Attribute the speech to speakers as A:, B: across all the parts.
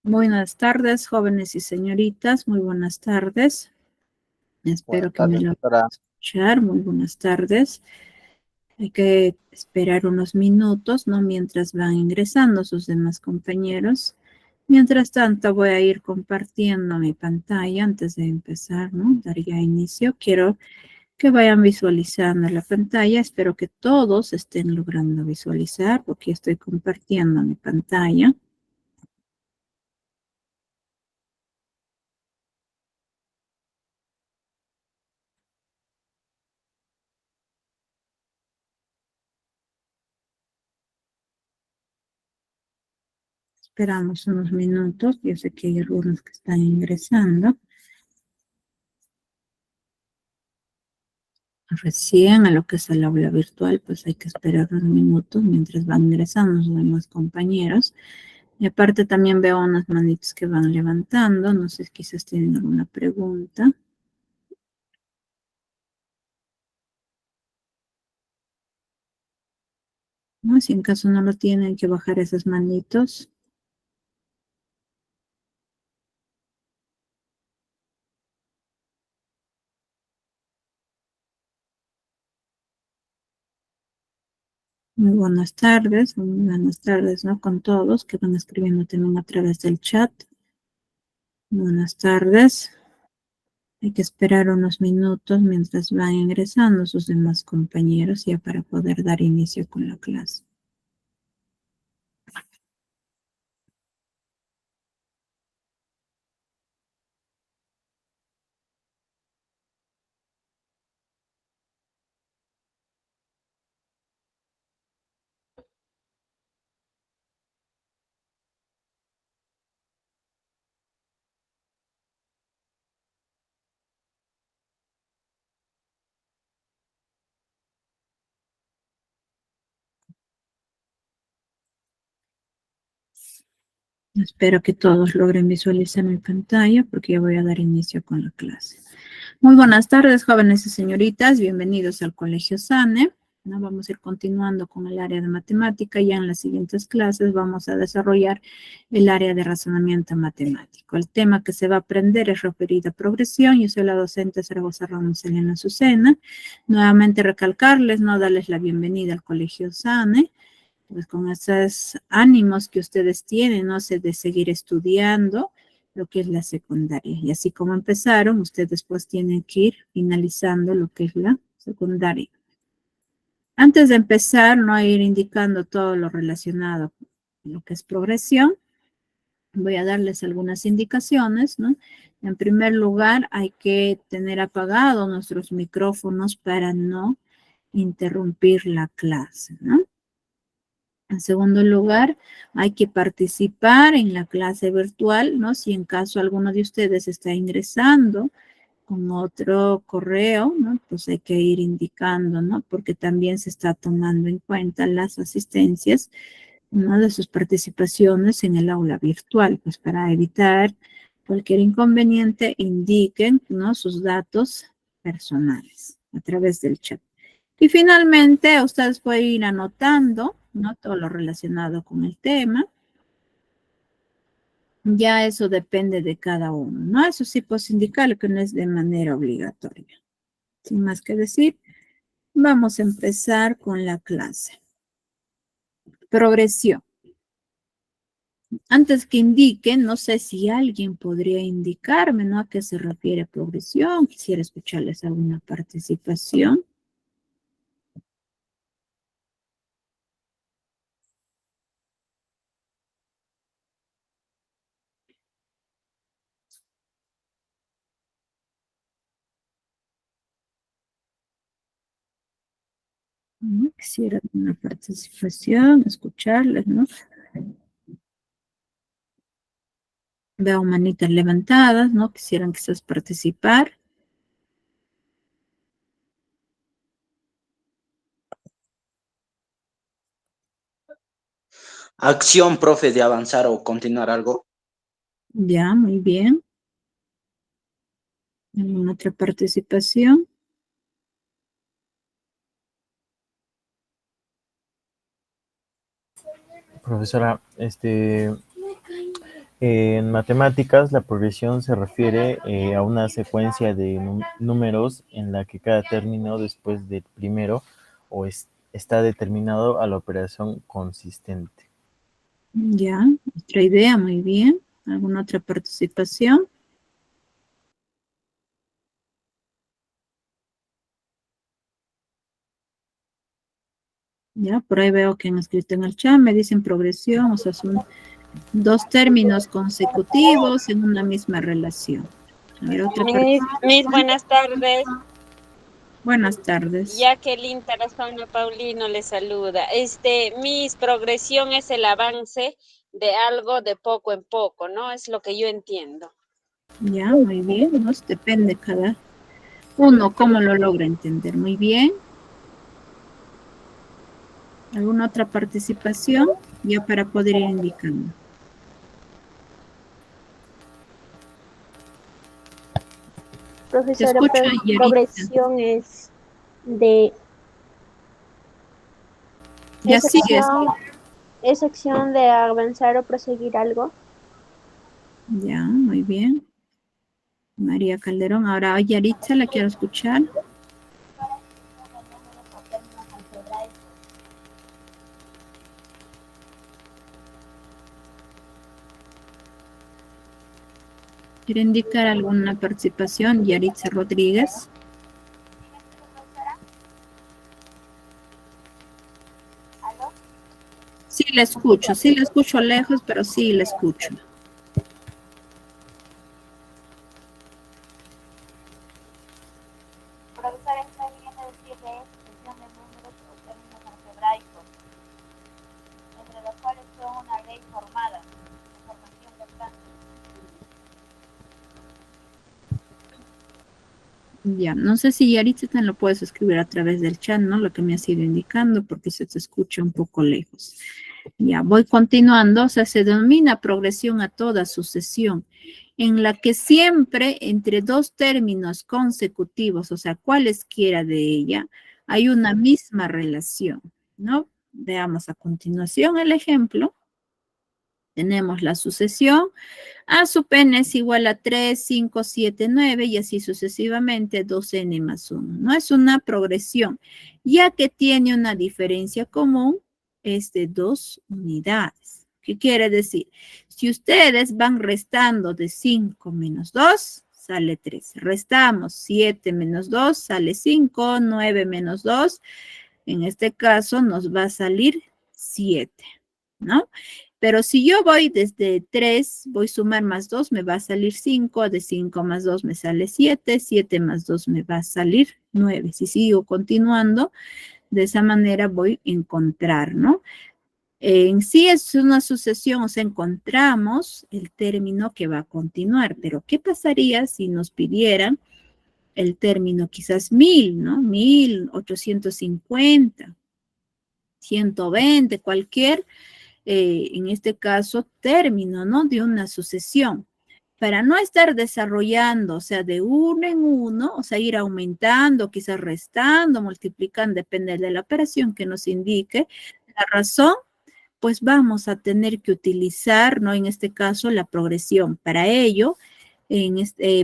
A: Buenas tardes, jóvenes y señoritas. Muy buenas tardes.
B: Buenas
A: Espero que me
B: tardes,
A: lo
B: doctora.
A: escuchar. Muy buenas tardes. Hay que esperar unos minutos, ¿no? Mientras van ingresando sus demás compañeros. Mientras tanto, voy a ir compartiendo mi pantalla antes de empezar, ¿no? Dar ya inicio. Quiero que vayan visualizando la pantalla. Espero que todos estén logrando visualizar, porque estoy compartiendo mi pantalla. Esperamos unos minutos. Yo sé que hay algunos que están ingresando. Recién a lo que es el aula virtual, pues hay que esperar unos minutos mientras van ingresando los demás compañeros. Y aparte también veo unas manitas que van levantando. No sé si quizás tienen alguna pregunta. ¿No? Si en caso no lo tienen, hay que bajar esas manitos. Muy buenas tardes, ¿no? Con todos que van escribiendo también a través del chat. Buenas tardes. Hay que esperar unos minutos mientras van ingresando sus demás compañeros ya para poder dar inicio con la clase. Espero que todos logren visualizar mi pantalla porque ya voy a dar inicio con la clase. Muy buenas tardes, jóvenes y señoritas. Bienvenidos al Colegio SANE. ¿No? Vamos a ir continuando con el área de matemática. Ya en las siguientes clases vamos a desarrollar el área de razonamiento matemático. El tema que se va a aprender es referido a progresión. Yo soy la docente Zaragoza Ramos Elena Azucena. Nuevamente recalcarles, no darles la bienvenida al Colegio SANE. Pues con esos ánimos que ustedes tienen, ¿no? De seguir estudiando lo que es la secundaria. Y así como empezaron, ustedes pues tienen que ir finalizando lo que es la secundaria. Antes de empezar, no ir indicando todo lo relacionado con lo que es progresión, voy a darles algunas indicaciones, ¿no? En primer lugar, hay que tener apagados nuestros micrófonos para no interrumpir la clase, ¿no? En segundo lugar, hay que participar en la clase virtual, ¿no? Si en caso alguno de ustedes está ingresando con otro correo, ¿no? Pues hay que ir indicando, ¿no? Porque también se está tomando en cuenta las asistencias, ¿no? De sus participaciones en el aula virtual, pues para evitar cualquier inconveniente, indiquen, ¿no? Sus datos personales a través del chat. Y finalmente, ustedes pueden ir anotando, ¿no? Todo lo relacionado con el tema. Ya eso depende de cada uno, ¿no? Eso sí, pues indicarle que no es de manera obligatoria. Sin más que decir, vamos a empezar con la clase. Progresión. Antes que indiquen, no sé si alguien podría indicarme, ¿no? ¿A qué se refiere progresión? Quisiera escucharles alguna participación. Quisiera una participación, escucharles, ¿no? Veo manitas levantadas, ¿no? Quisieran quizás participar.
B: Acción, profe, de avanzar o continuar algo.
A: Ya, muy bien. ¿Alguna otra participación?
C: Profesora, En matemáticas, la progresión se refiere a una secuencia de números en la que cada término después del primero está determinado a la operación consistente.
A: Ya, otra idea, muy bien. ¿Alguna otra participación? Ya, por ahí veo que han escrito en el chat, me dicen progresión, o sea, son dos términos consecutivos en una misma relación. A ver, otra
D: Mis buenas tardes.
A: Buenas tardes.
D: Jacqueline Tarazona Paulino le saluda. Mis progresión es el avance de algo de poco en poco, ¿no? Es lo que yo entiendo.
A: Ya, muy bien, ¿no? Depende cada uno cómo lo logra entender. Muy bien. ¿Alguna otra participación? Ya para poder ir indicando.
E: Profesora,
A: Yarita.
E: progresión es de...
A: Ya sigues.
E: ¿Es acción de avanzar o proseguir algo?
A: Ya, muy bien. María Calderón, ahora Yaritza, la quiero escuchar. ¿Quiere indicar alguna participación? Yaritza Rodríguez. Sí, la escucho lejos, pero sí la escucho.
F: Profesora, está queriendo decir de expresión de números o términos algebraicos, entre los cuales son una ley formada, información constante.
A: Ya, no sé si Yaritza te lo puedes escribir a través del chat, ¿no? Lo que me ha sido indicando, porque se te escucha un poco lejos. Ya, voy continuando, o sea, se denomina progresión a toda sucesión, en la que siempre entre dos términos consecutivos, o sea, cualesquiera de ella, hay una misma relación, ¿no? Veamos a continuación el ejemplo. Tenemos la sucesión. A sub n es igual a 3, 5, 7, 9 y así sucesivamente 2n más 1. No es una progresión, ya que tiene una diferencia común, es de 2 unidades. ¿Qué quiere decir? Si ustedes van restando de 5 menos 2, sale 3. Restamos 7 menos 2, sale 5, 9 menos 2. En este caso nos va a salir 7, ¿no? Pero si yo voy desde 3, voy a sumar más 2, me va a salir 5, de 5 más 2 me sale 7, 7 más 2 me va a salir 9. Si sigo continuando, de esa manera voy a encontrar, ¿no? En sí es una sucesión, o sea, encontramos el término que va a continuar, pero ¿qué pasaría si nos pidieran el término quizás 1000, ¿no? 1850, 120, cualquier en este caso, término, ¿no? De una sucesión. Para no estar desarrollando, o sea, de uno en uno, o sea, ir aumentando, quizás restando, multiplicando, depende de la operación que nos indique la razón, pues vamos a tener que utilizar, ¿no? En este caso, la progresión. Para ello,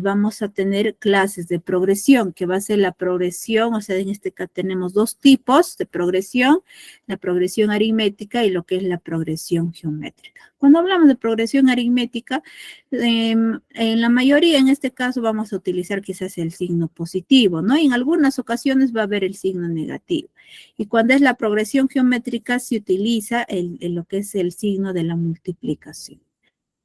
A: vamos a tener clases de progresión, que va a ser la progresión, o sea, en este caso tenemos dos tipos de progresión, la progresión aritmética y lo que es la progresión geométrica. Cuando hablamos de progresión aritmética, en la mayoría, en este caso, vamos a utilizar quizás el signo positivo, ¿no? Y en algunas ocasiones va a haber el signo negativo. Y cuando es la progresión geométrica, se utiliza lo que es el signo de la multiplicación,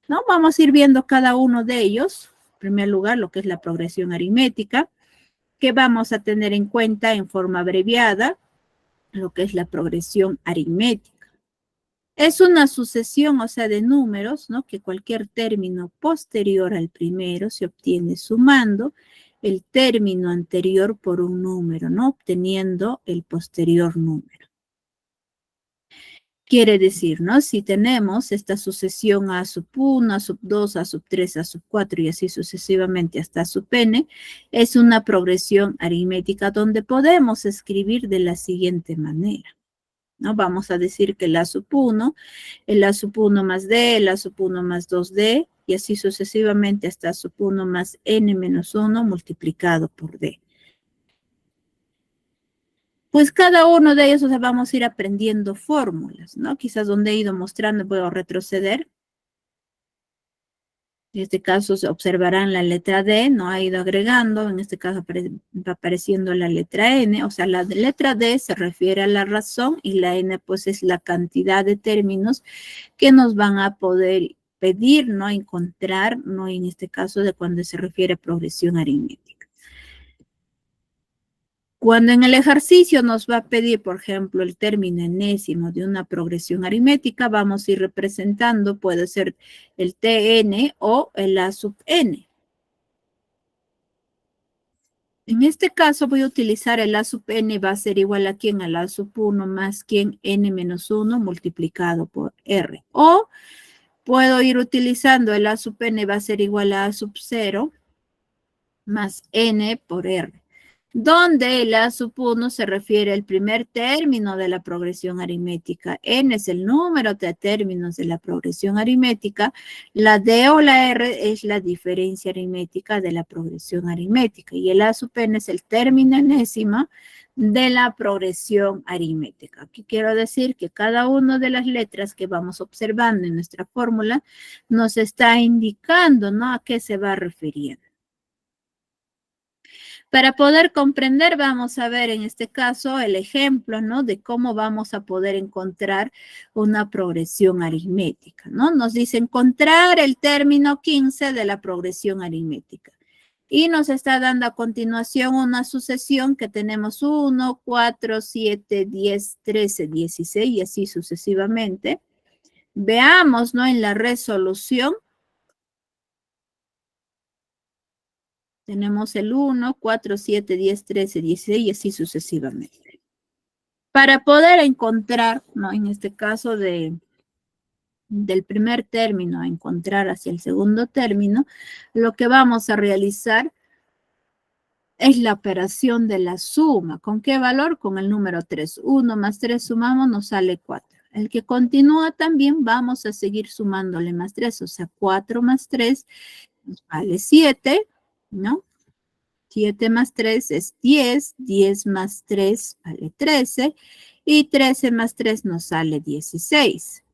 A: ¿no? Vamos a ir viendo cada uno de ellos. En primer lugar, lo que es la progresión aritmética, que vamos a tener en cuenta en forma abreviada, lo que es la progresión aritmética. Es una sucesión, o sea, de números, ¿no? Que cualquier término posterior al primero se obtiene sumando el término anterior por un número, ¿no? Obteniendo el posterior número. Quiere decir, ¿no? Si tenemos esta sucesión a sub 1, a sub 2, a sub 3, a sub 4 y así sucesivamente hasta sub n, es una progresión aritmética donde podemos escribir de la siguiente manera. ¿no? Vamos a decir que el A sub 1, el A sub 1 más D, el A sub 1 más 2D, y así sucesivamente hasta sub 1 más N menos 1 multiplicado por D. Pues cada uno de ellos, o sea, vamos a ir aprendiendo fórmulas, ¿no? Quizás donde he ido mostrando, puedo retroceder. En este caso se observarán la letra D, no ha ido agregando, en este caso va apareciendo la letra N, o sea, la letra D se refiere a la razón y la N pues es la cantidad de términos que nos van a poder pedir, ¿no? Encontrar, ¿no? En este caso de cuando se refiere a progresión aritmética. Cuando en el ejercicio nos va a pedir, por ejemplo, el término enésimo de una progresión aritmética, vamos a ir representando, puede ser el Tn o el A sub n. En este caso voy a utilizar el A sub n, va a ser igual a quién, al A sub 1 más quién, n menos 1 multiplicado por r. O puedo ir utilizando el A sub n, va a ser igual a sub 0 más n por r, donde el A sub 1 se refiere al primer término de la progresión aritmética. N es el número de términos de la progresión aritmética. La D o la R es la diferencia aritmética de la progresión aritmética. Y el A sub n es el término enésimo de la progresión aritmética. Aquí quiero decir que cada una de las letras que vamos observando en nuestra fórmula nos está indicando, ¿no?, a qué se va refiriendo. Para poder comprender, vamos a ver en este caso el ejemplo, ¿no?, de cómo vamos a poder encontrar una progresión aritmética, ¿no? Nos dice encontrar el término 15 de la progresión aritmética. Y nos está dando a continuación una sucesión que tenemos 1, 4, 7, 10, 13, 16 y así sucesivamente. Veamos, ¿no?, en la resolución. Tenemos el 1, 4, 7, 10, 13, 16 y así sucesivamente. Para poder encontrar, ¿no?, en este caso del primer término, encontrar hacia el segundo término, lo que vamos a realizar es la operación de la suma. ¿Con qué valor? Con el número 3. 1 más 3 sumamos, nos sale 4. El que continúa también vamos a seguir sumándole más 3, o sea, 4 más 3 nos vale 7, ¿no? 7 más 3 es 10, 10 más 3 vale 13 y 13 más 3 nos sale 16.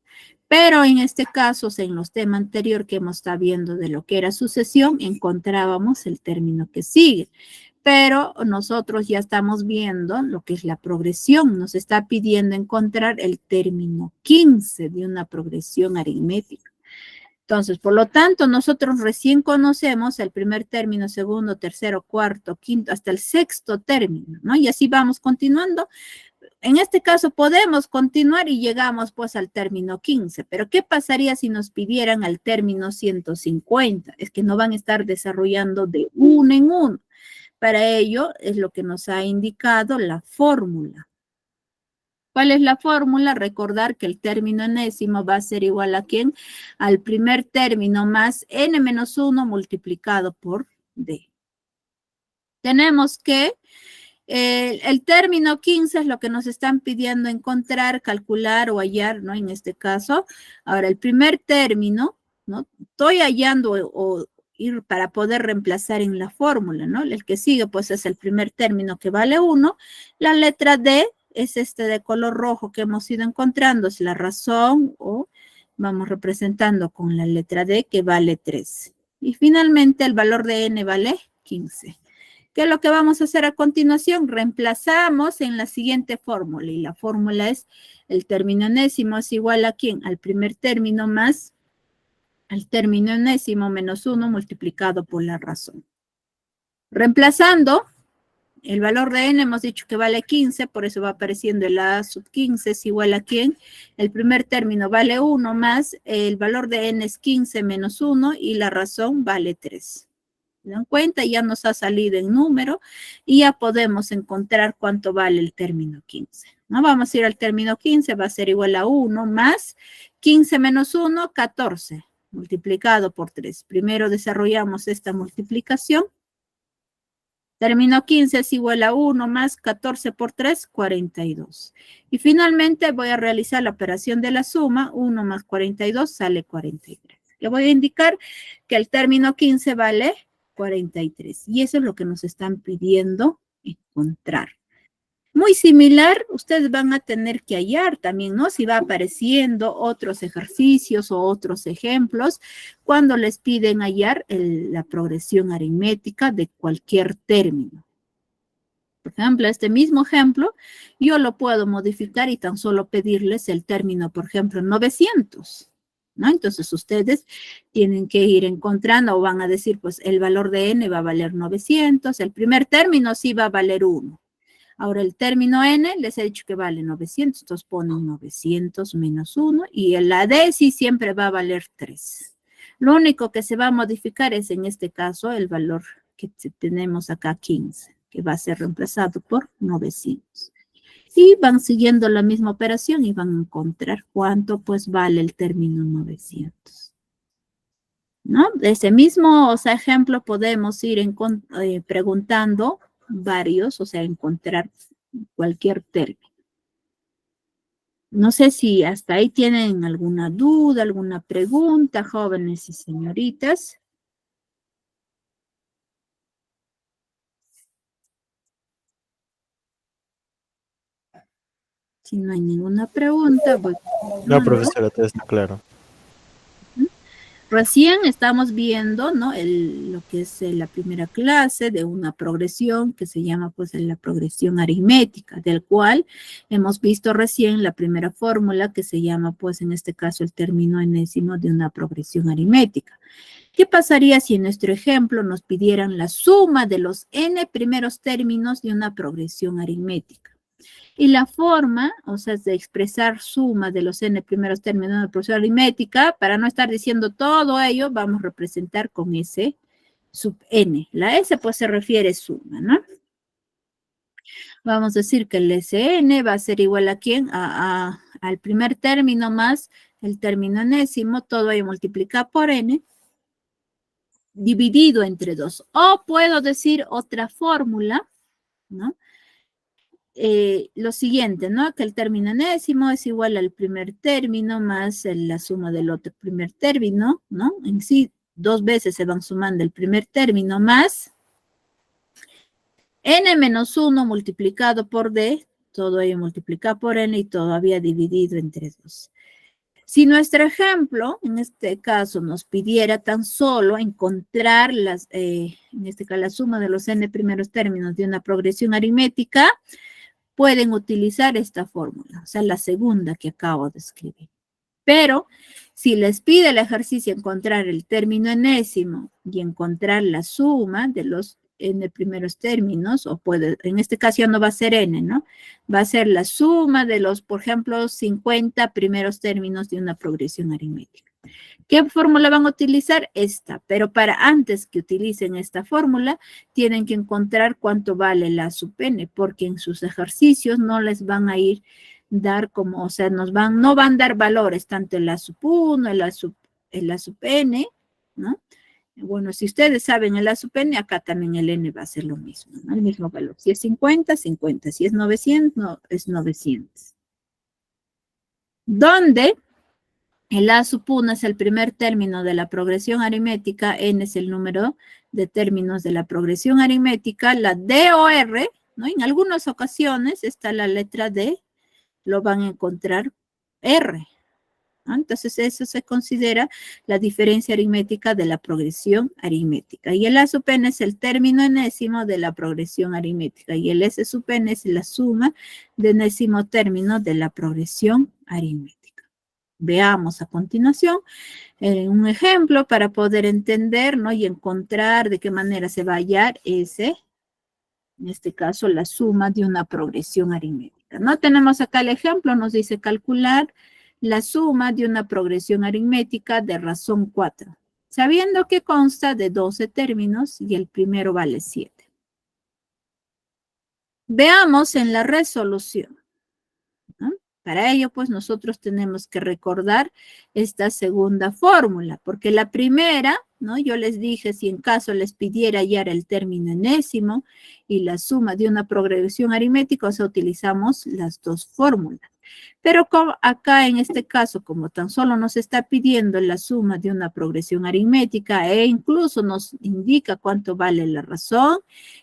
A: Pero en este caso, en los temas anteriores que hemos estado viendo de lo que era sucesión, encontrábamos el término que sigue. Pero nosotros ya estamos viendo lo que es la progresión. Nos está pidiendo encontrar el término 15 de una progresión aritmética. Entonces, por lo tanto, nosotros recién conocemos el primer término, segundo, tercero, cuarto, quinto, hasta el sexto término, ¿no? Y así vamos continuando. En este caso podemos continuar y llegamos pues al término 15, pero ¿qué pasaría si nos pidieran al término 150? Es que no van a estar desarrollando de uno en uno. Para ello es lo que nos ha indicado la fórmula. ¿Cuál es la fórmula? Recordar que el término enésimo va a ser igual a ¿quién? Al primer término más n menos 1 multiplicado por d. Tenemos que el término 15 es lo que nos están pidiendo encontrar, calcular o hallar, ¿no? En este caso. Ahora, el primer término, ¿no? Estoy hallando o ir para poder reemplazar en la fórmula, ¿no? El que sigue, pues, es el primer término que vale 1. La letra D es este de color rojo que hemos ido encontrando, es la razón, o vamos representando con la letra D que vale 3. Y finalmente el valor de n vale 15. ¿Qué es lo que vamos a hacer a continuación? Reemplazamos en la siguiente fórmula, y la fórmula es el término enésimo es igual a ¿quién? Al primer término más el término enésimo menos 1 multiplicado por la razón. Reemplazando, el valor de n hemos dicho que vale 15, por eso va apareciendo el a sub 15 es igual a ¿quién? El primer término vale 1 más el valor de n es 15 menos 1 y la razón vale 3. ¿Se dan cuenta? Ya nos ha salido en número y ya podemos encontrar cuánto vale el término 15. ¿No? Vamos a ir al término 15, va a ser igual a 1 más 15 menos 1, 14, multiplicado por 3. Primero desarrollamos esta multiplicación. Término 15 es igual a 1 más 14 por 3, 42. Y finalmente voy a realizar la operación de la suma. 1 más 42 sale 43. Le voy a indicar que el término 15 vale 43. Y eso es lo que nos están pidiendo encontrar. Muy similar, ustedes van a tener que hallar también, ¿no? Si va apareciendo otros ejercicios o otros ejemplos, cuando les piden hallar la progresión aritmética de cualquier término. Por ejemplo, este mismo ejemplo, yo lo puedo modificar y tan solo pedirles el término, por ejemplo, 900, ¿no? Entonces, ustedes tienen que ir encontrando o van a decir, pues, el valor de n va a valer 900, el primer término sí va a valer 1. Ahora el término n les he dicho que vale 900, entonces ponen 900 menos 1 y la d sí siempre va a valer 3. Lo único que se va a modificar es en este caso el valor que tenemos acá 15, que va a ser reemplazado por 900. Y van siguiendo la misma operación y van a encontrar cuánto pues vale el término 900. ¿No? De ese mismo ejemplo podemos ir preguntando varios, o sea, encontrar cualquier término. No sé si hasta ahí tienen alguna duda, alguna pregunta, jóvenes y señoritas. Si no hay ninguna pregunta, voy.
C: No, profesora, todo está claro.
A: Recién estamos viendo, ¿no? Lo que es la primera clase de una progresión que se llama pues la progresión aritmética, del cual hemos visto recién la primera fórmula que se llama pues en este caso el término enésimo de una progresión aritmética. ¿Qué pasaría si en nuestro ejemplo nos pidieran la suma de los n primeros términos de una progresión aritmética? Y la forma, o sea, es de expresar suma de los n primeros términos de una progresión aritmética, para no estar diciendo todo ello, vamos a representar con S sub n. La S pues se refiere a suma, ¿no? Vamos a decir que el Sn va a ser igual a ¿quién? Al primer término más el término enésimo, todo ello multiplicado por n, dividido entre 2. O puedo decir otra fórmula, ¿no? Lo siguiente, ¿no? Que el término enésimo es igual al primer término más la suma del otro primer término, ¿no? En sí, 2 veces se van sumando el primer término más n menos 1 multiplicado por d, todo ello multiplicado por n y todavía dividido entre 2. Si nuestro ejemplo, en este caso, nos pidiera tan solo encontrar en este caso, la suma de los n primeros términos de una progresión aritmética, pueden utilizar esta fórmula, o sea, la segunda que acabo de escribir. Pero, si les pide el ejercicio encontrar el término enésimo y encontrar la suma de los n primeros términos, o puede, en este caso ya no va a ser n, ¿no? Va a ser la suma de los, por ejemplo, 50 primeros términos de una progresión aritmética. ¿Qué fórmula van a utilizar? Esta, pero para antes que utilicen esta fórmula, tienen que encontrar cuánto vale la sub n, porque en sus ejercicios no les van a ir dar como, o sea, no van a dar valores, tanto en la sub 1, en la sub n, ¿no? Bueno, si ustedes saben el a sub n, acá también el n va a ser lo mismo, ¿no? El mismo valor. Si es 50, 50. Si es 900, no, es 900. ¿Dónde? El a sub 1 es el primer término de la progresión aritmética, n es el número de términos de la progresión aritmética, la d o r, ¿no? En algunas ocasiones está la letra d, lo van a encontrar r, ¿no? Entonces eso se considera la diferencia aritmética de la progresión aritmética. Y el a sub n es el término enésimo de la progresión aritmética. Y el s sub n es la suma de enésimo término de la progresión aritmética. Veamos a continuación un ejemplo para poder entender, ¿no? Y encontrar de qué manera se va a hallar en este caso, la suma de una progresión aritmética. ¿No? Tenemos acá el ejemplo, nos dice calcular la suma de una progresión aritmética de razón 4, sabiendo que consta de 12 términos y el primero vale 7. Veamos en la resolución, ¿no? Para ello, pues nosotros tenemos que recordar esta segunda fórmula, porque la primera, ¿no? Yo les dije, si en caso les pidiera hallar el término enésimo y la suma de una progresión aritmética, o sea, utilizamos las dos fórmulas. Pero acá en este caso, como tan solo nos está pidiendo la suma de una progresión aritmética e incluso nos indica cuánto vale la razón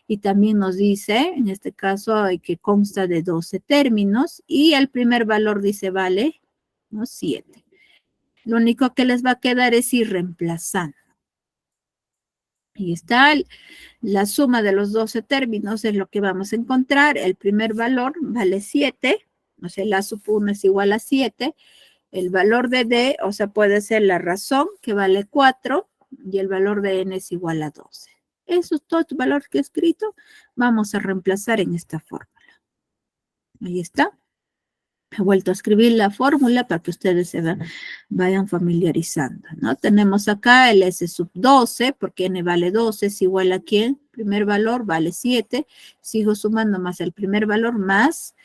A: y también nos dice, en este caso, que consta de 12 términos y el primer valor dice vale, ¿no? 7. Lo único que les va a quedar es ir reemplazando. Ahí está la suma de los 12 términos, es lo que vamos a encontrar. El primer valor vale 7. O sea, la sub 1 es igual a 7. El valor de D, o sea, puede ser la razón, que vale 4, y el valor de N es igual a 12. Eso es todo el valor que he escrito. Vamos a reemplazar en esta fórmula. Ahí está. He vuelto a escribir la fórmula para que ustedes se vayan familiarizando, ¿no? Tenemos acá el S sub 12, porque N vale 12, es igual a ¿quién? Primer valor vale 7. Sigo sumando más el primer valor más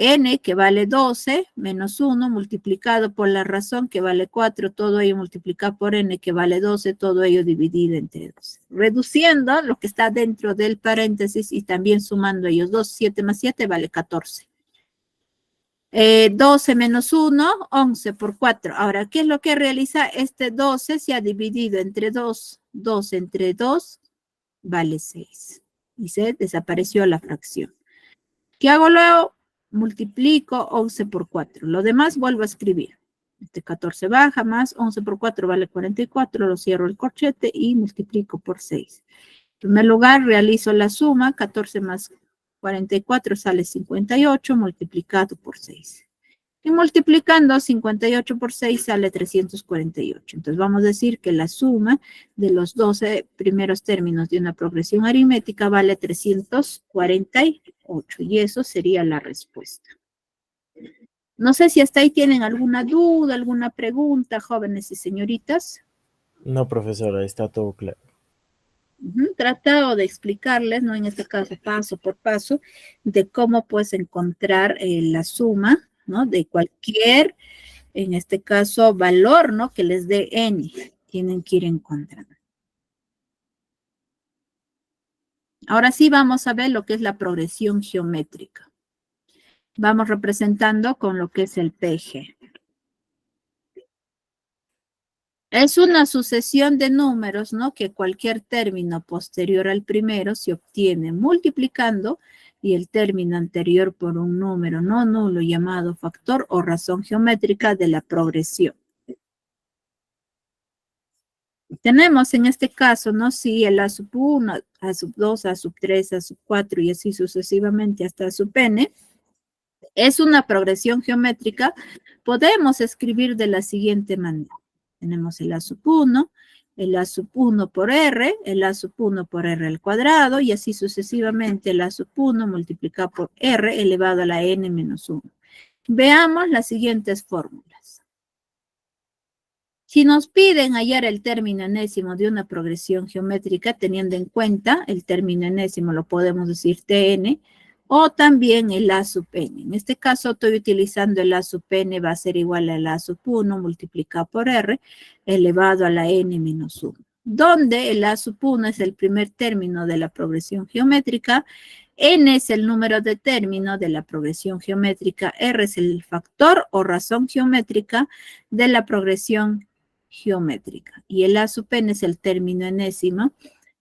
A: N, que vale 12, menos 1, multiplicado por la razón, que vale 4, todo ello multiplicado por N, que vale 12, todo ello dividido entre 12. Reduciendo lo que está dentro del paréntesis y también sumando ellos 2, 7 más 7 vale 14. 12 menos 1, 11 por 4. Ahora, ¿qué es lo que realiza? Este 12 se ha dividido entre 2. 2 entre 2 vale 6. Y se desapareció la fracción. ¿Qué hago luego? Multiplico 11 por 4. Lo demás vuelvo a escribir. Este 14 baja más 11 por 4 vale 44. Lo cierro el corchete y multiplico por 6. En primer lugar, realizo la suma. 14 más 44 sale 58 multiplicado por 6. Y multiplicando 58 por 6 sale 348. Entonces vamos a decir que la suma de los 12 primeros términos de una progresión aritmética vale 348. Y eso sería la respuesta. No sé si hasta ahí tienen alguna duda, alguna pregunta, jóvenes y señoritas.
C: No, profesora, está todo claro.
A: Tratado de explicarles, ¿no? En este caso, paso por paso, de cómo puedes encontrar la suma, ¿no? De cualquier, en este caso, valor, ¿no? Que les dé n. Tienen que ir encontrando. Ahora sí vamos a ver lo que es la progresión geométrica. Vamos representando con lo que es el PG. Es una sucesión de números, ¿no? Que cualquier término posterior al primero se obtiene multiplicando y el término anterior por un número no nulo llamado factor o razón geométrica de la progresión. Tenemos en este caso, ¿no? Si el A sub 1, A sub 2, A sub 3, A sub 4 y así sucesivamente hasta A sub n, es una progresión geométrica, podemos escribir de la siguiente manera. Tenemos el A sub 1, el A sub 1 por R, el A sub 1 por R al cuadrado, y así sucesivamente el A sub 1 multiplicado por R elevado a la n menos 1. Veamos las siguientes fórmulas. Si nos piden hallar el término enésimo de una progresión geométrica, teniendo en cuenta el término enésimo, lo podemos decir Tn, o también el A sub n. En este caso estoy utilizando el A sub n, va a ser igual al A sub 1 multiplicado por R elevado a la n menos 1. Donde el A sub 1 es el primer término de la progresión geométrica, n es el número de término de la progresión geométrica, r es el factor o razón geométrica de la progresión geométrica. Y el A sub n es el término enésimo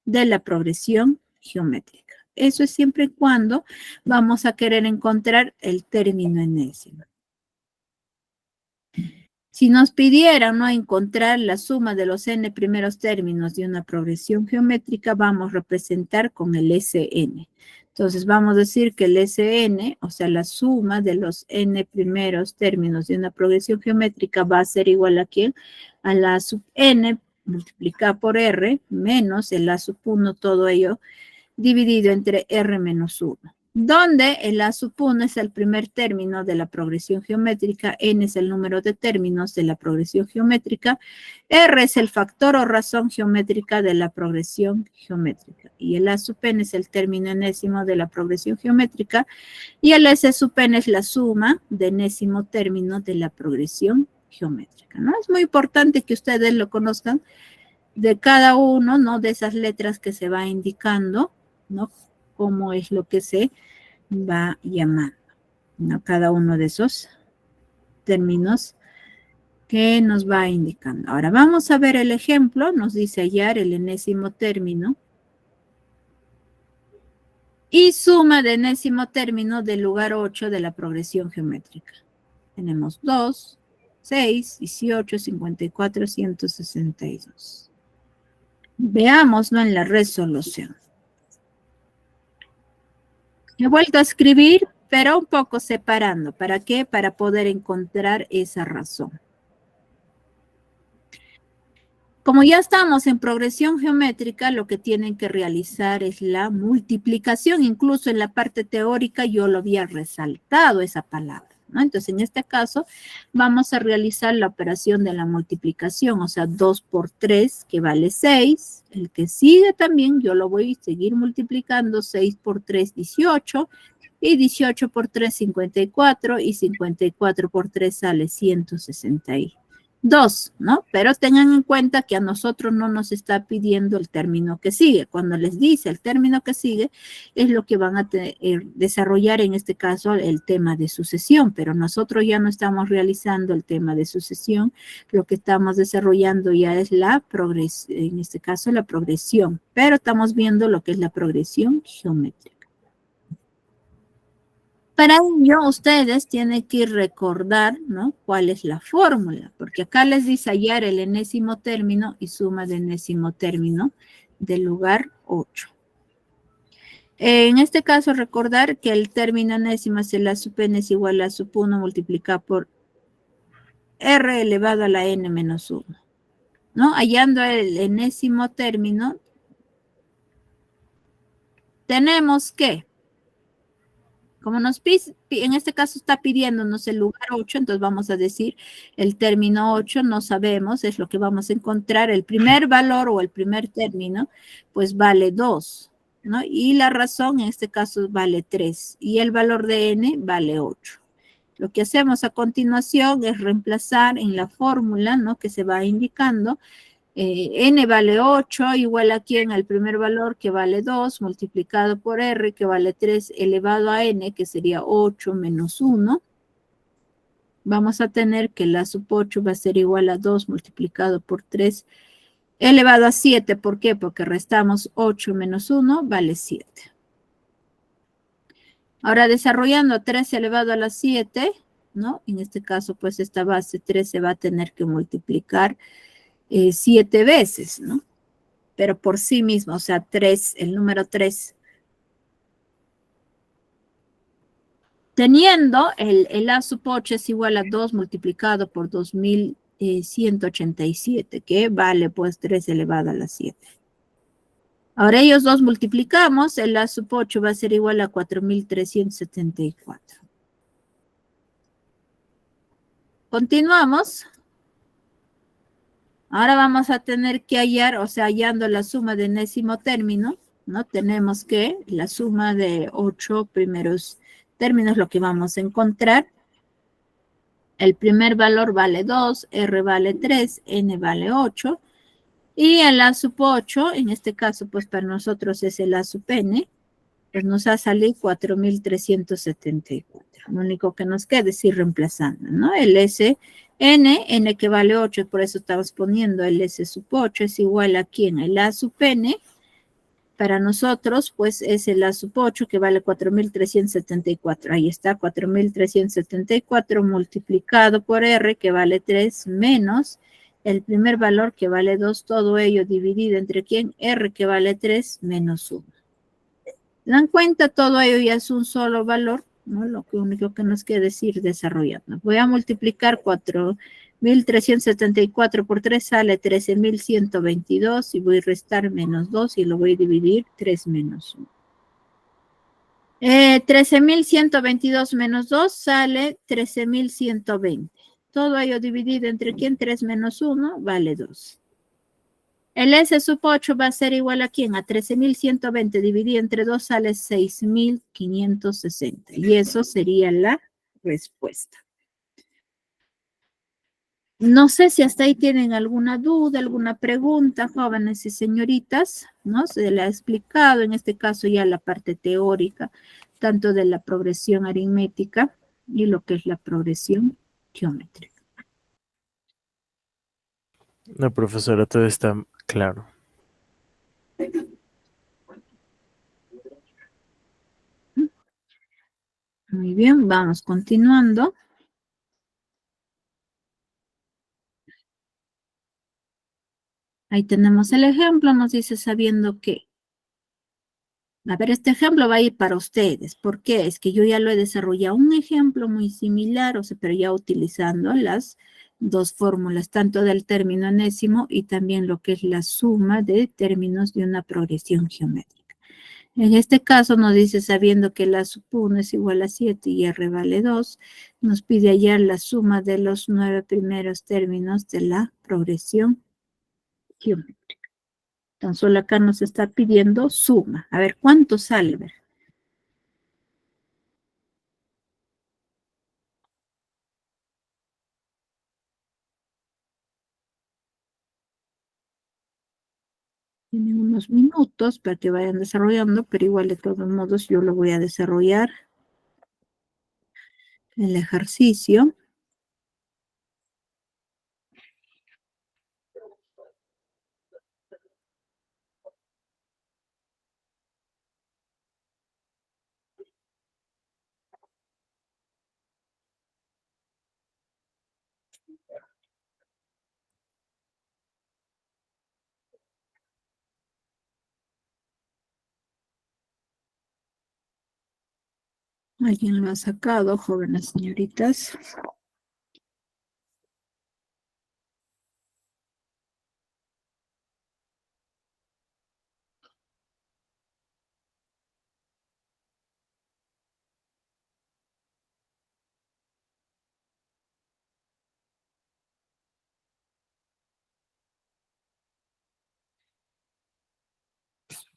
A: de la progresión geométrica. Eso es siempre y cuando vamos a querer encontrar el término enésimo. Si nos pidieran, ¿no?, encontrar la suma de los n primeros términos de una progresión geométrica, vamos a representar con el Sn. Entonces vamos a decir que el Sn, o sea, la suma de los n primeros términos de una progresión geométrica va a ser igual a ¿quién? A la sub n multiplicada por r menos el a sub 1, todo ello dividido entre r menos 1. donde el A sub 1 es el primer término de la progresión geométrica, n es el número de términos de la progresión geométrica, r es el factor o razón geométrica de la progresión geométrica, y el A sub n es el término enésimo de la progresión geométrica, y el S sub n es la suma de enésimo término de la progresión geométrica, ¿no? Es muy importante que ustedes lo conozcan de cada uno, ¿no? De esas letras que se va indicando, ¿no? Cómo es lo que se va llamando, ¿no? Cada uno de esos términos que nos va indicando. Ahora vamos a ver el ejemplo. Nos dice hallar el enésimo término y suma de enésimo término del lugar 8 de la progresión geométrica. Tenemos 2, 6, 18, 54, 162. Veámoslo en la resolución. He vuelto a escribir, pero un poco separando. ¿Para qué? Para poder encontrar esa razón. Como ya estamos en progresión geométrica, lo que tienen que realizar es la multiplicación. Incluso en la parte teórica yo lo había resaltado esa palabra, ¿no? Entonces, en este caso, vamos a realizar la operación de la multiplicación, o sea, 2 por 3, que vale 6. El que sigue también, yo lo voy a seguir multiplicando, 6 por 3, 18, y 18 por 3, 54, y 54 por 3 sale 162, ¿no? Pero tengan en cuenta que a nosotros no nos está pidiendo el término que sigue. Cuando les dice el término que sigue, es lo que van a desarrollar, en este caso, el tema de sucesión, pero nosotros ya no estamos realizando el tema de sucesión. Lo que estamos desarrollando ya es la progresión, en este caso la progresión, pero estamos viendo lo que es la progresión geométrica. Para ello, ustedes tienen que recordar, ¿no? ¿Cuál es la fórmula? Porque acá les dice hallar el enésimo término y suma de enésimo término del lugar 8. En este caso, recordar que el término enésimo es el A sub n es igual a A sub 1 multiplicado por r elevado a la n menos 1. ¿No? Hallando el enésimo término, tenemos que, como nos pide, en este caso está pidiéndonos el lugar 8, entonces vamos a decir el término 8, no sabemos, es lo que vamos a encontrar. El primer valor o el primer término, pues vale 2, ¿no? Y la razón en este caso vale 3, y el valor de n vale 8. Lo que hacemos a continuación es reemplazar en la fórmula, ¿no? Que se va indicando. N vale 8, igual aquí en el primer valor que vale 2, multiplicado por R que vale 3 elevado a N, que sería 8 menos 1. Vamos a tener que la sub 8 va a ser igual a 2 multiplicado por 3 elevado a 7. ¿Por qué? Porque restamos 8 menos 1, vale 7. Ahora desarrollando 3 elevado a la 7, ¿no? En este caso, pues esta base 3 se va a tener que multiplicar 7 veces, ¿no? Pero por sí mismo, o sea, 3, el número 3. Teniendo el A sub 8 es igual a 2 multiplicado por 2187, que vale pues 3 elevado a la 7. Ahora ellos dos multiplicamos, el A sub 8 va a ser igual a 4374. Continuamos. Ahora vamos a tener que hallar, o sea, hallando la suma de enésimo término, ¿no? Tenemos que la suma de 8 primeros términos, lo que vamos a encontrar. El primer valor vale 2, R vale 3, N vale 8. Y el A sub 8, en este caso, pues para nosotros es el A sub N, pues nos va a salir 4374. Lo único que nos queda es ir reemplazando, ¿no? El S N que vale 8, por eso estamos poniendo el S sub 8, es igual aquí en el A sub N. Para nosotros, pues es el A sub 8 que vale 4374. Ahí está, 4374 multiplicado por R que vale 3 menos el primer valor que vale 2, todo ello dividido entre ¿quién? R que vale 3 menos 1. Dan cuenta, todo ello ya es un solo valor, ¿no? Lo único que nos queda es ir desarrollando. Voy a multiplicar 4374 por 3 sale 13122 y voy a restar menos 2 y lo voy a dividir 3 menos 1. 13.122 menos 2 sale 13.120. Todo ello dividido entre quién, 3 menos 1 vale 2. El S sub 8 va a ser igual a quién, a 13.120 dividido entre 2 sale 6.560. Y eso sería la respuesta. No sé si hasta ahí tienen alguna duda, alguna pregunta, jóvenes y señoritas, ¿no? Se le ha explicado en este caso ya la parte teórica, tanto de la progresión aritmética y lo que es la progresión geométrica.
C: No, profesora, todo está claro.
A: Muy bien, vamos continuando. Ahí tenemos el ejemplo, nos dice sabiendo que. A ver, este ejemplo va a ir para ustedes. ¿Por qué? Es que yo ya lo he desarrollado un ejemplo muy similar, o sea, pero ya utilizando las dos fórmulas, tanto del término enésimo y también lo que es la suma de términos de una progresión geométrica. En este caso nos dice, sabiendo que la sub 1 es igual a 7 y R vale 2, nos pide hallar la suma de los 9 primeros términos de la progresión geométrica. Tan solo acá nos está pidiendo suma. A ver, ¿cuánto sale? A ver. Tienen unos minutos para que vayan desarrollando, pero igual de todos modos yo lo voy a desarrollar el ejercicio. ¿Alguien lo ha sacado, jóvenes señoritas?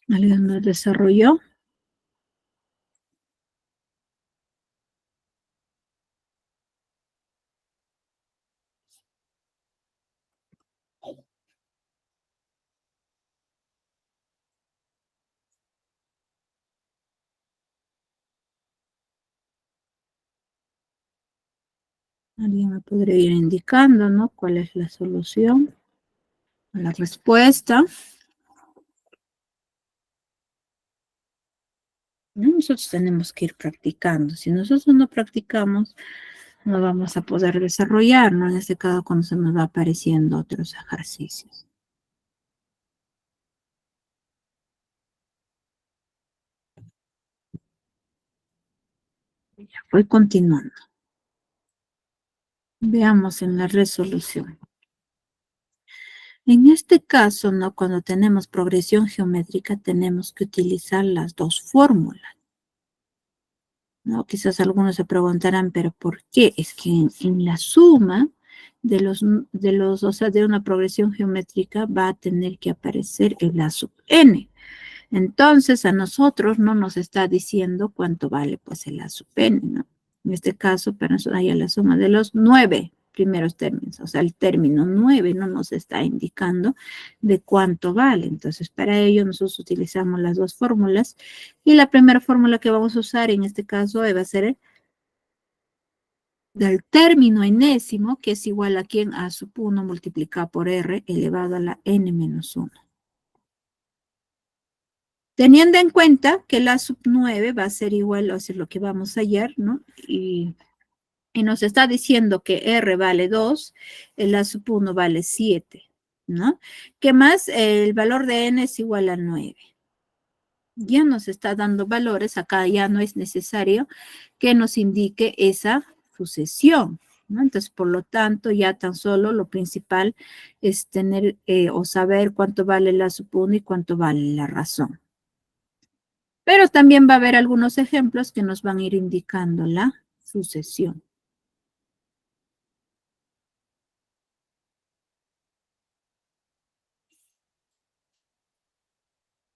A: ¿Alguien lo desarrolló? Alguien me podría ir indicando, ¿no? ¿Cuál es la solución? La respuesta. Nosotros tenemos que ir practicando. Si nosotros no practicamos, no vamos a poder desarrollar, ¿no? En este caso, cuando se nos va apareciendo otros ejercicios. Ya, voy continuando. Veamos en la resolución. En este caso, ¿no? Cuando tenemos progresión geométrica, tenemos que utilizar las dos fórmulas, ¿no? Quizás algunos se preguntarán, ¿pero por qué? Es que en la suma o sea, de una progresión geométrica va a tener que aparecer el A sub n. Entonces, a nosotros no nos está diciendo cuánto vale, pues, el A sub n, ¿no? En este caso, para nosotros hay la suma de los 9 primeros términos, o sea, el término 9 no nos está indicando de cuánto vale. Entonces, para ello nosotros utilizamos las dos fórmulas y la primera fórmula que vamos a usar en este caso va a ser del término enésimo, que es igual a quien A sub 1 multiplicado por R elevado a la n menos 1. Teniendo en cuenta que la sub 9 va a ser igual, o sea, lo que vamos a hallar, ¿no? Y nos está diciendo que R vale 2, el A sub 1 vale 7, ¿no? ¿Qué más? El valor de n es igual a 9. Ya nos está dando valores, acá ya no es necesario que nos indique esa sucesión, ¿no? Entonces, por lo tanto, ya tan solo lo principal es tener o saber cuánto vale la sub 1 y cuánto vale la razón. Pero también va a haber algunos ejemplos que nos van a ir indicando la sucesión.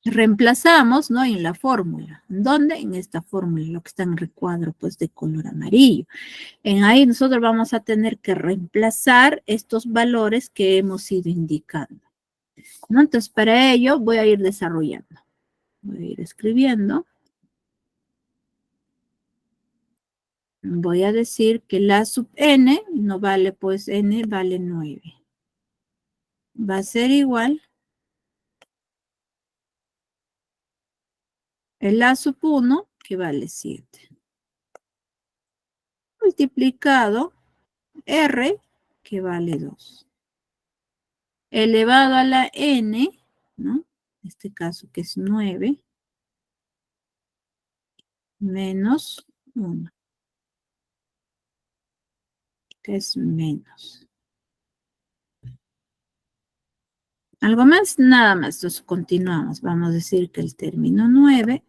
A: Reemplazamos, ¿no? En la fórmula. ¿Dónde? En esta fórmula, lo que está en el recuadro, pues, de color amarillo. En ahí nosotros vamos a tener que reemplazar estos valores que hemos ido indicando, ¿no? Entonces, para ello voy a ir desarrollando. Voy a ir escribiendo. Voy a decir que la sub n no vale, pues n vale 9. Va a ser igual el a sub 1, que vale 7. Multiplicado r, que vale 2. Elevado a la n, ¿no? En este caso que es 9, menos 1, que es menos. ¿Algo más? Nada más. Entonces continuamos. Vamos a decir que el término 9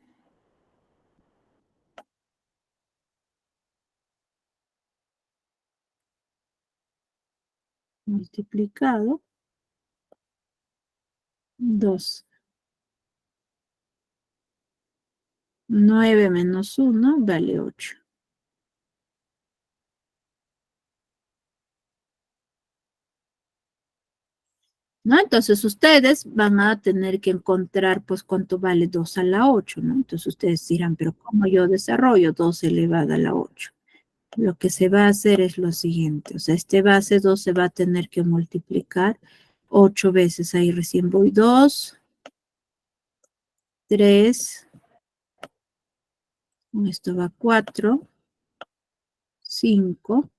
A: multiplicado 2. 9 menos 1 vale 8. ¿No? Entonces ustedes van a tener que encontrar pues cuánto vale 2 a la 8, ¿no? Entonces ustedes dirán, pero ¿cómo yo desarrollo 2 elevado a la 8? Lo que se va a hacer es lo siguiente, o sea, este base 2 se va a tener que multiplicar 8 veces, ahí recién voy 2, 3, con esto va 4, 5,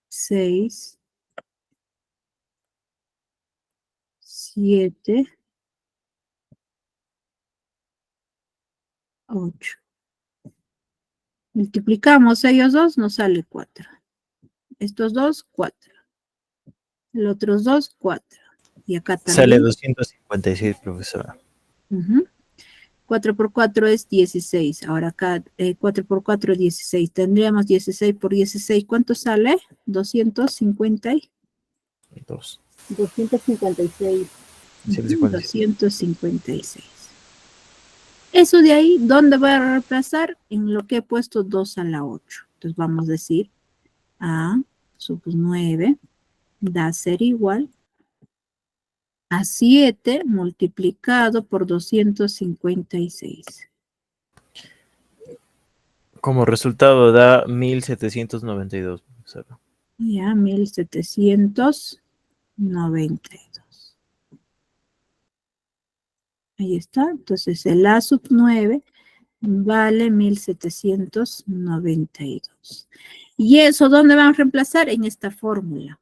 A: 6, 7, 8. Multiplicamos ellos dos, nos sale 4. Estos dos, 4. Los otros dos, 4. Y acá
C: Sale
A: también.
C: 256, profesora.
A: 4 por 4 es 16. Ahora acá 4 por 4 es 16. Tendríamos 16 por 16. ¿Cuánto sale? 252.
E: 256.
A: 256. Eso de ahí, ¿dónde voy a reemplazar? En lo que he puesto 2 a la 8. Entonces vamos a decir A sub 9 da a ser igual a 7 multiplicado por 256.
C: Como resultado da 1792, profesora.
A: Ya, 1792. Ahí está. Entonces el A sub 9 vale 1792. ¿Y eso dónde van a reemplazar? En esta fórmula.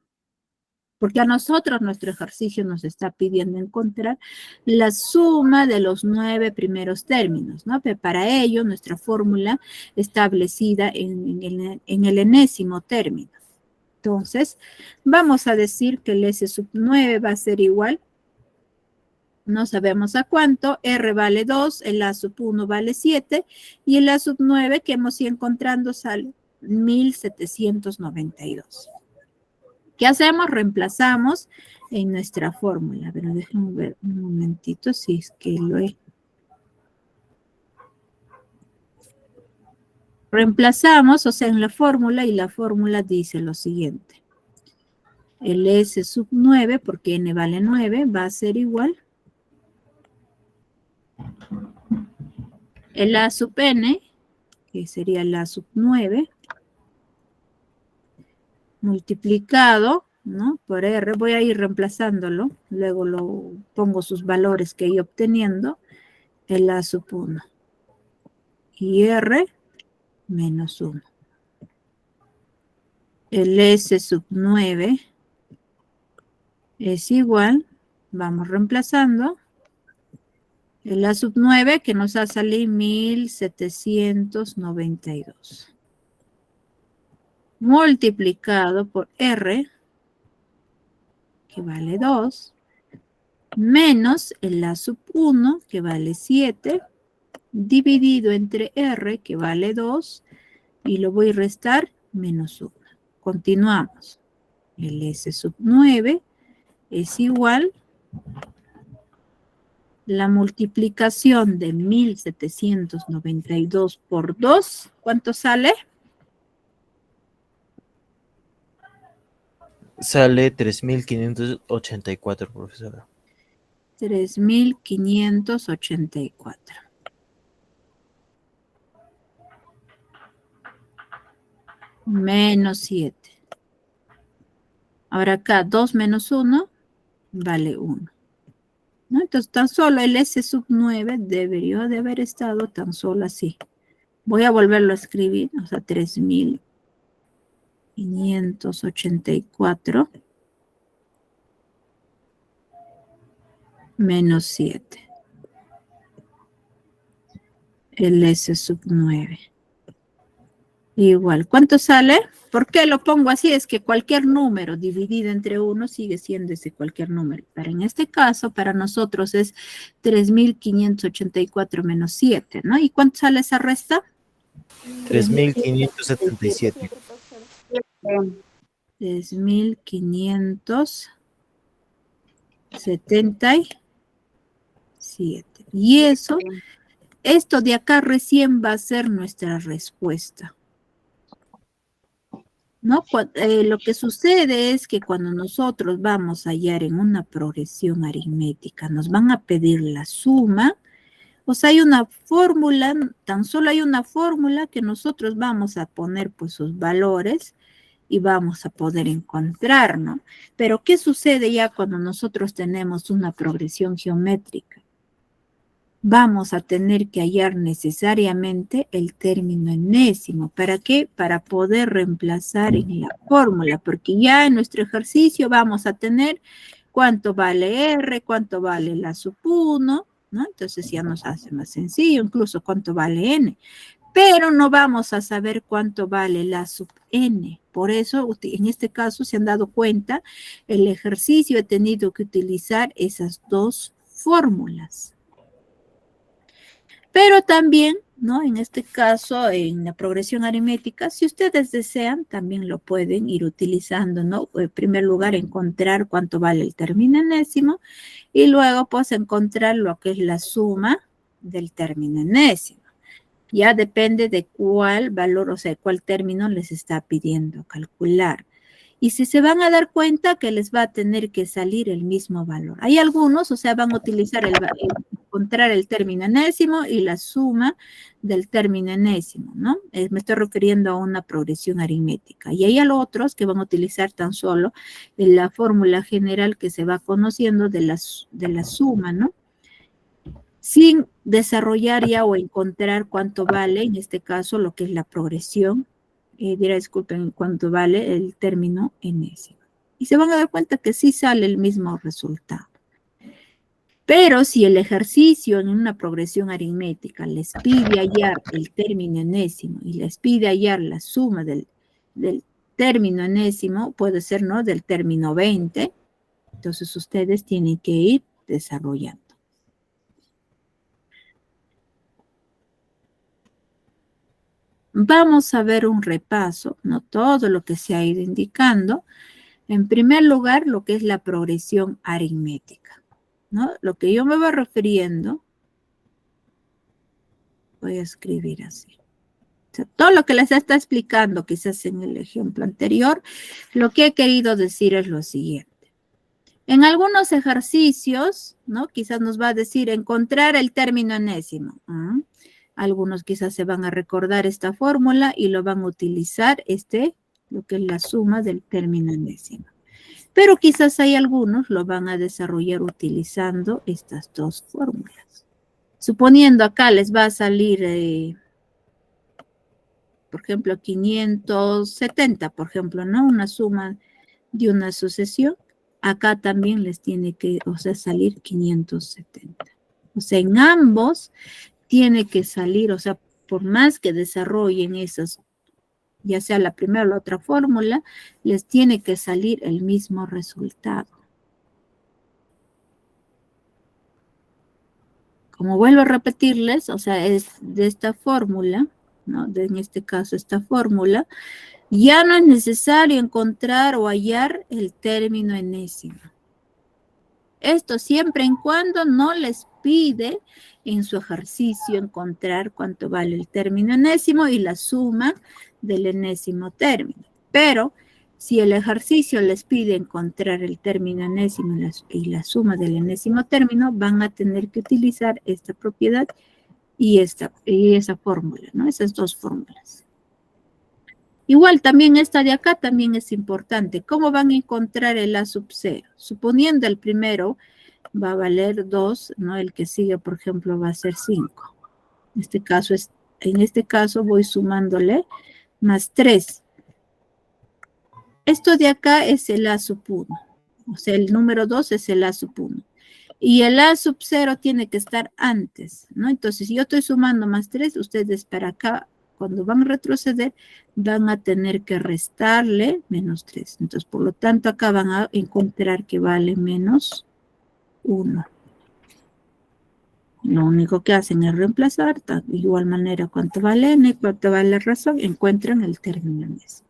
A: Porque a nosotros nuestro ejercicio nos está pidiendo encontrar la suma de los 9 primeros términos, ¿no? Pero para ello nuestra fórmula establecida en el enésimo término. Entonces, vamos a decir que el S sub 9 va a ser igual, no sabemos a cuánto, R vale 2, el A sub 1 vale 7, y el A sub 9 que hemos ido encontrando sale 1792. ¿Qué hacemos? Reemplazamos en nuestra fórmula. Pero déjenme ver un momentito si es que lo he. Reemplazamos, o sea, en la fórmula, y la fórmula dice lo siguiente. El S sub 9, porque N vale 9, va a ser igual. El A sub N, que sería el A sub 9, multiplicado, ¿no? Por R, voy a ir reemplazándolo, luego lo pongo sus valores que he obteniendo, el A sub 1 y R menos 1. El S sub 9 es igual, vamos reemplazando, el A sub 9 que nos ha salido 1792. Multiplicado por R, que vale 2, menos el A sub 1, que vale 7, dividido entre R, que vale 2, y lo voy a restar menos 1. Continuamos. El S sub 9 es igual la multiplicación de 1792 por 2. ¿Cuánto sale?
C: Sale 3584, profesora.
A: 3584. Menos 7. Ahora acá 2 menos 1 vale 1. ¿No? Entonces tan solo el S sub 9 debería de haber estado tan solo así. Voy a volverlo a escribir, o sea, 3584 menos 7. El S sub 9. Igual, ¿cuánto sale? ¿Por qué lo pongo así? Es que cualquier número dividido entre 1 sigue siendo ese cualquier número. Pero en este caso, para nosotros es 3584 menos 7, ¿no? ¿Y cuánto sale esa resta?
C: 3577.
A: 3577. Y eso, esto de acá recién va a ser nuestra respuesta. ¿No? Lo que sucede es que cuando nosotros vamos a hallar en una progresión aritmética, nos van a pedir la suma, o sea, hay una fórmula, tan solo hay una fórmula que nosotros vamos a poner pues sus valores y vamos a poder encontrar, ¿no? Pero ¿qué sucede ya cuando nosotros tenemos una progresión geométrica? Vamos a tener que hallar necesariamente el término enésimo. ¿Para qué? Para poder reemplazar en la fórmula, porque ya en nuestro ejercicio vamos a tener cuánto vale R, cuánto vale la sub 1, ¿no? Entonces ya nos hace más sencillo, incluso cuánto vale N. Pero no vamos a saber cuánto vale la sub N. Por eso, en este caso, se han dado cuenta, el ejercicio he tenido que utilizar esas dos fórmulas. Pero también, ¿no? En este caso, en la progresión aritmética, si ustedes desean, también lo pueden ir utilizando, ¿no? En primer lugar, encontrar cuánto vale el término enésimo y luego, pues, encontrar lo que es la suma del término enésimo. Ya depende de cuál valor, o sea, cuál término les está pidiendo calcular. Y si se van a dar cuenta que les va a tener que salir el mismo valor. Hay algunos, o sea, van a utilizar encontrar el término enésimo y la suma del término enésimo, ¿no? Me estoy refiriendo a una progresión aritmética. Y hay otros que van a utilizar tan solo la fórmula general que se va conociendo de la suma, ¿no? Sin desarrollar ya o encontrar cuánto vale, en este caso, lo que es la progresión. Disculpen, cuánto vale el término enésimo. Y se van a dar cuenta que sí sale el mismo resultado. Pero si el ejercicio en una progresión aritmética les pide hallar el término enésimo y les pide hallar la suma del término enésimo, puede ser, ¿no?, del término 20, entonces ustedes tienen que ir desarrollando. Vamos a ver un repaso, no todo lo que se ha ido indicando. En primer lugar, lo que es la progresión aritmética, ¿no? Lo que yo me voy refiriendo, voy a escribir así. O sea, todo lo que les está explicando, quizás en el ejemplo anterior, lo que he querido decir es lo siguiente. En algunos ejercicios, ¿no? Quizás nos va a decir encontrar el término enésimo. Algunos quizás se van a recordar esta fórmula y lo van a utilizar, lo que es la suma del término enésimo. Pero quizás hay algunos lo van a desarrollar utilizando estas dos fórmulas. Suponiendo acá les va a salir, por ejemplo, 570, por ejemplo, ¿no? Una suma de una sucesión. Acá también les tiene que, o sea, salir 570. O sea, en ambos tiene que salir, o sea, por más que desarrollen esas, ya sea la primera o la otra fórmula, les tiene que salir el mismo resultado. como vuelvo a repetirles, o sea, es de esta fórmula, ¿no? En este caso, esta fórmula, ya no es necesario encontrar o hallar el término enésimo. Esto siempre en cuando no les pide en su ejercicio encontrar cuánto vale el término enésimo y la suma del enésimo término. Pero si el ejercicio les pide encontrar el término enésimo y la suma del enésimo término, van a tener que utilizar esta propiedad y esa fórmula, ¿no? Esas dos fórmulas. Igual también esta de acá también es importante. ¿Cómo van a encontrar el A sub 0? Suponiendo el primero va a valer 2, ¿no? El que sigue, por ejemplo, va a ser 5. En este caso voy sumándole más 3. Esto de acá es el A sub 1. O sea, el número 2 es el A sub 1. Y el A sub 0 tiene que estar antes, ¿no? Entonces, si yo estoy sumando más 3, ustedes para acá, cuando van a retroceder, van a tener que restarle menos 3. Entonces, por lo tanto, acá van a encontrar que vale menos 1. Lo único que hacen es reemplazar, de igual manera, cuánto vale n y cuánto vale razón, encuentran el término enésimo.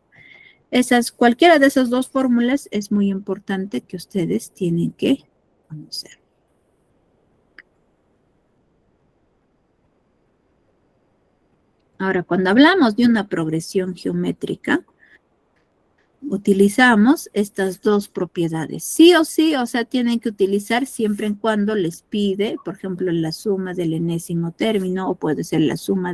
A: Cualquiera de esas dos fórmulas es muy importante que ustedes tienen que conocer. Ahora, cuando hablamos de una progresión geométrica, utilizamos estas dos propiedades. Sí o sí, o sea, tienen que utilizar siempre en cuando les pide, por ejemplo, la suma del enésimo término, o puede ser la suma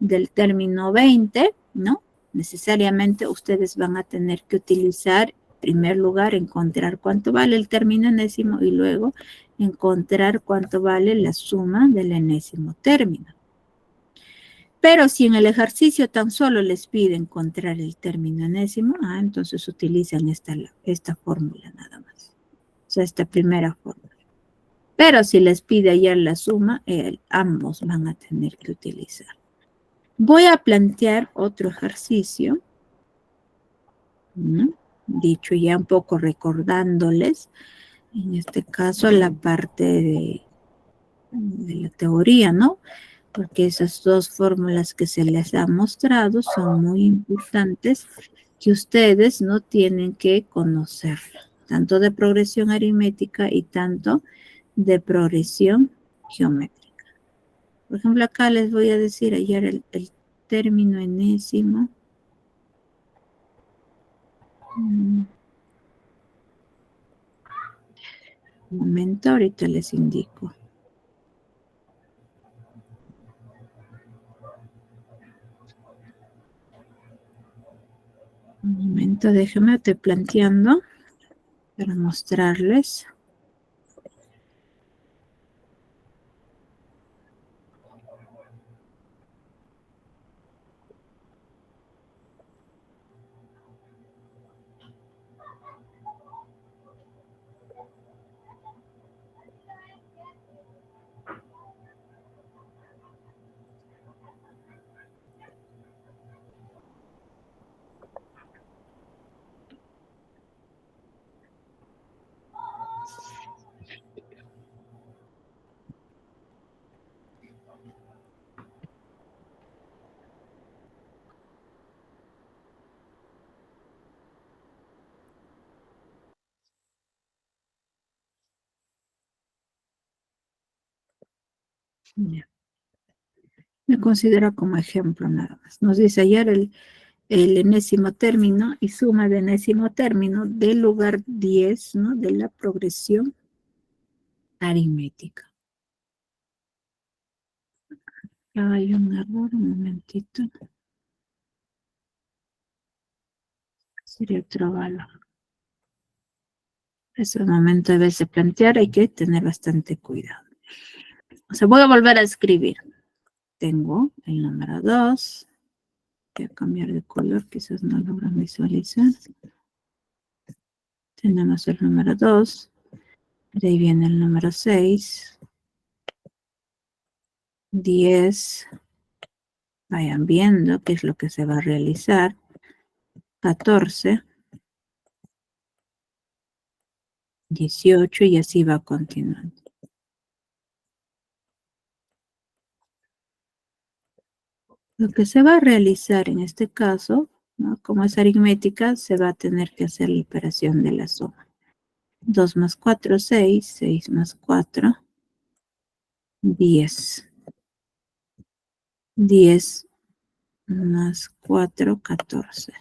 A: del término 20, ¿no? Necesariamente ustedes van a tener que utilizar, en primer lugar, encontrar cuánto vale el término enésimo y luego encontrar cuánto vale la suma del enésimo término. Pero si en el ejercicio tan solo les pide encontrar el término enésimo, entonces utilizan esta fórmula nada más. O sea, esta primera fórmula. Pero si les pide hallar la suma, ambos van a tener que utilizar. Voy a plantear otro ejercicio, ¿no? Dicho ya un poco recordándoles, en este caso la parte de la teoría, ¿no? Porque esas dos fórmulas que se les ha mostrado son muy importantes que ustedes no tienen que conocer, tanto de progresión aritmética y tanto de progresión geométrica. Por ejemplo, acá les voy a decir hallar el término enésimo. Un momento, ahorita les indico. Un momento, déjenme, estoy planteando para mostrarles. Ya. Me considera como ejemplo nada más. Nos dice hallar el enésimo término y suma de enésimo término del lugar 10, ¿no? De la progresión aritmética. Hay un error, un momentito. Sería otro valor. Es el momento de verse plantear, hay que tener bastante cuidado. O sea, voy a volver a escribir. Tengo el número 2. Voy a cambiar de color, quizás no logran visualizar. Tenemos el número 2. De ahí viene el número 6. 10. Vayan viendo qué es lo que se va a realizar. 14. 18 y así va continuando. Lo que se va a realizar en este caso, ¿no? Como es aritmética, se va a tener que hacer la operación de la suma. 2 más 4, 6. 6 más 4, 10. 10 más 4, 14.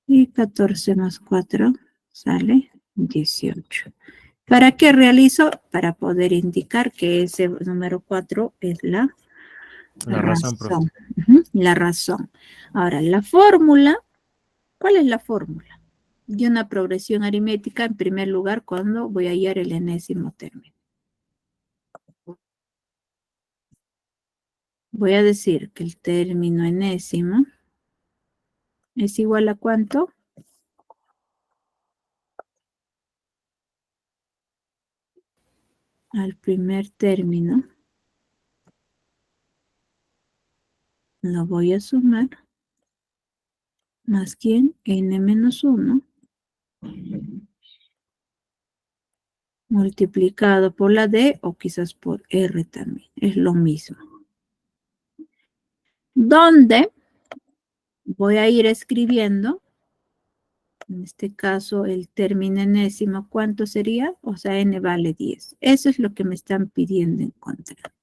A: Y 14 más 4 sale 18. ¿Para qué realizo? Para poder indicar que ese número 4 es la
C: razón, profe.
A: razón. La razón. Ahora, la fórmula. ¿Cuál es la fórmula de una progresión aritmética? En primer lugar, cuando voy a hallar el enésimo término. Voy a decir que el término enésimo es igual a ¿cuánto? Al primer término. Lo voy a sumar. Más quién, n menos 1. Multiplicado por la d o quizás por r también. Es lo mismo. Donde voy a ir escribiendo, en este caso el término enésimo, ¿cuánto sería? O sea, n vale 10. Eso es lo que me están pidiendo encontrar.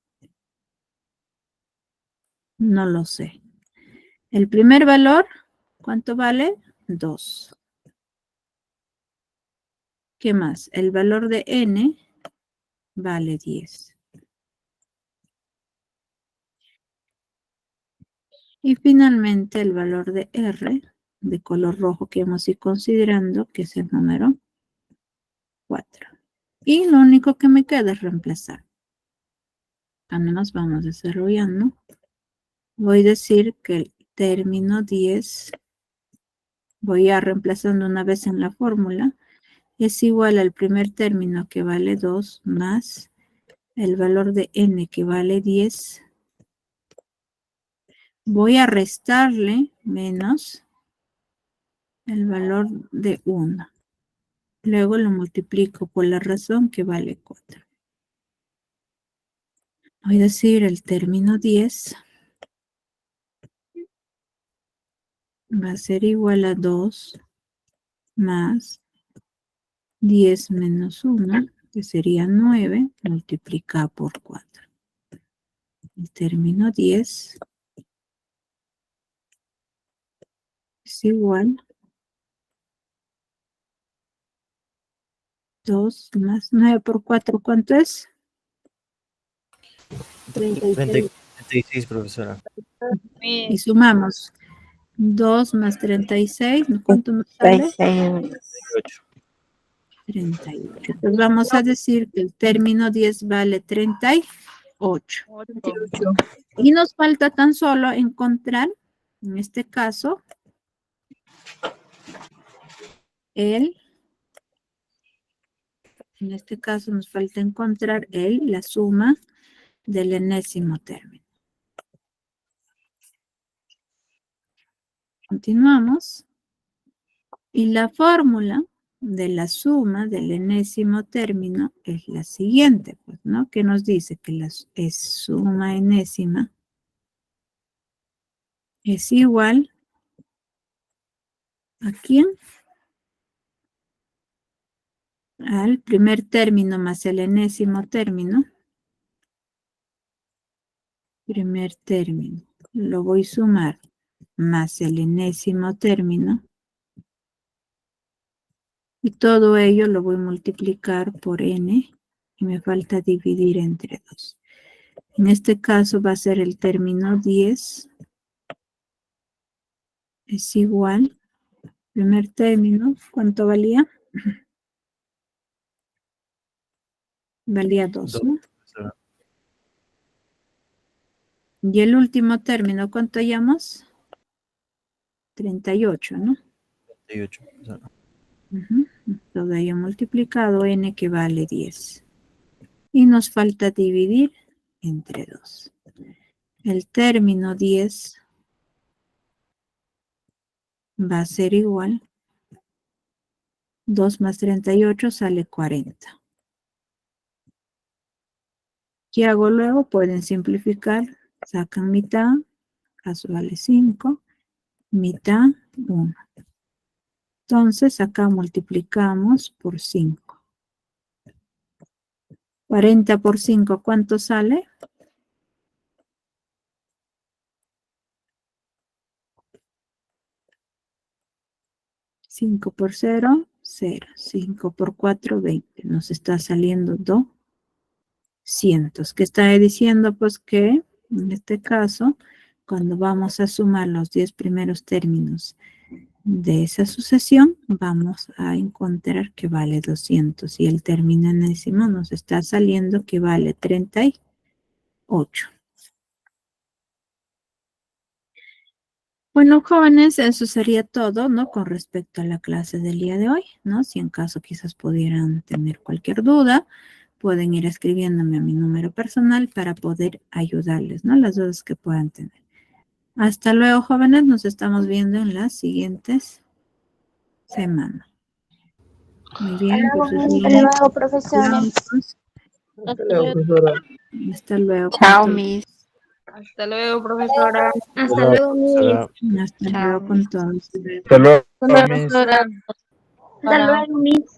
A: No lo sé. El primer valor, ¿cuánto vale? 2. ¿Qué más? El valor de n vale 10. Y finalmente el valor de r, de color rojo que vamos a ir considerando, que es el número 4. Y lo único que me queda es reemplazar. Cuando nos vamos desarrollando, voy a decir que el término 10, voy a reemplazando una vez en la fórmula, es igual al primer término que vale 2 más el valor de n que vale 10. Voy a restarle menos el valor de 1. Luego lo multiplico por la razón que vale 4. Voy a decir el término 10 va a ser igual a 2 más 10 menos 1, que sería 9, multiplicado por 4. El término 10 es igual a 2 más 9 por 4, ¿cuánto es?
E: 36.
C: 36, profesora.
A: Y sumamos 2 más 36, ¿cuánto nos sale?
C: 38.
A: 38. Entonces vamos a decir que el término 10 vale 38. Y nos falta tan solo encontrar, en este caso, nos falta encontrar la suma del enésimo término. Continuamos. Y la fórmula de la suma del enésimo término es la siguiente, pues, ¿no? Que nos dice que es suma enésima es igual ¿a quién? Al primer término más el enésimo término. Primer término. Lo voy a sumar más el enésimo término. Y todo ello lo voy a multiplicar por n. Y me falta dividir entre 2. En este caso va a ser el término 10. Es igual. Primer término, ¿cuánto valía? Valía 2, ¿no?
C: Profesora.
A: Y el último término, ¿cuánto hallamos? 38, ¿no?
C: 38, profesora.
A: Todo ello multiplicado, n que vale 10. Y nos falta dividir entre 2. El término 10 va a ser igual. 2 más 38 sale 40. ¿Qué hago luego? Pueden simplificar. Sacan mitad, caso vale 5, mitad 1. Entonces acá multiplicamos por 5. 40 por 5, ¿cuánto sale? 5 por 0, 0. 5 por 4, 20. Nos está saliendo 200. ¿Qué está diciendo? Pues que en este caso, cuando vamos a sumar los 10 primeros términos de esa sucesión, vamos a encontrar que vale 200. Y el término enésimo nos está saliendo que vale 38. Bueno, jóvenes, eso sería todo, ¿no? Con respecto a la clase del día de hoy, ¿no? Si en caso quizás pudieran tener cualquier duda, pueden ir escribiéndome a mi número personal para poder ayudarles, ¿no? Las dudas que puedan tener. Hasta luego, jóvenes. Nos estamos viendo en las siguientes semanas. Muy bien.
E: Hasta luego, profesora.
D: Hasta luego.
A: Hasta luego.
G: Chao,
A: con
G: Miss.
D: Hasta luego, profesora.
E: Hasta luego, Miss.
A: todos. Hasta
G: Chao,
A: luego con
G: Miss.
A: todos.
H: Hasta luego, Miss.
D: Profesora.
E: Hasta luego, Miss.